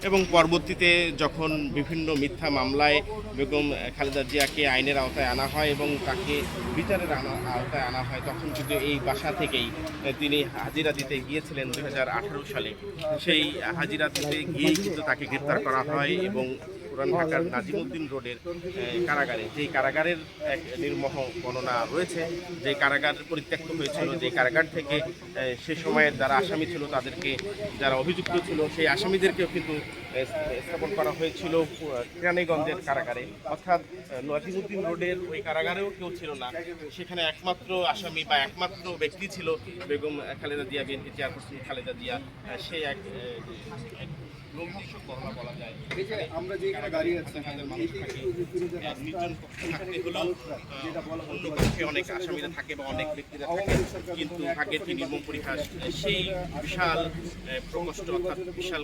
এবং পরবর্তীতে যখন বিভিন্ন মিথ্যা মামলায় বেগম খালেদা জিয়াকে আইনের আওতায় আনা হয় এবং তাকে বিচারের আওতায় আনা হয়, তখন কিন্তু এই বাসা থেকেই তিনি হাজিরা দিতে গিয়েছিলেন 2018 সালে। সেই হাজিরা দিতে গিয়েই কিন্তু তাকে গ্রেপ্তার করা হয় এবং পুরান ঢাকার নাজিমউদ্দিন রোডের কারাগারে, যেই কারাগারের এক নির্মম বর্ণনা রয়েছে, যে কারাগার পরিত্যক্ত হয়েছিল, যে কারাগার থেকে সে সময়ের যারা আসামি ছিল তাদেরকে, যারা অভিযুক্ত ছিল সেই আসামিদেরকেও কিন্তু স্থাপন করা হয়েছিল কেরানীগঞ্জের কারাগারে। অর্থাৎ নাজিমউদ্দিন রোডের ওই কারাগারেও কেউ ছিল না, সেখানে একমাত্র আসামি বা একমাত্র ব্যক্তি ছিল বেগম খালেদা জিয়া, বিএনপি চেয়ারপারসন খালেদা জিয়া। সে এক বলা যায়। আমরা যে এখানে দাঁড়িয়ে আছি নির্জন কক্ষে থাকতে হলেও অন্য কক্ষে অনেক আসামিরা থাকে বা অনেক ব্যক্তিরা থাকে, কিন্তু ভাগ্যের কি নির্মম পরিহাস, সেই বিশাল প্রকোষ্ঠ অর্থাৎ বিশাল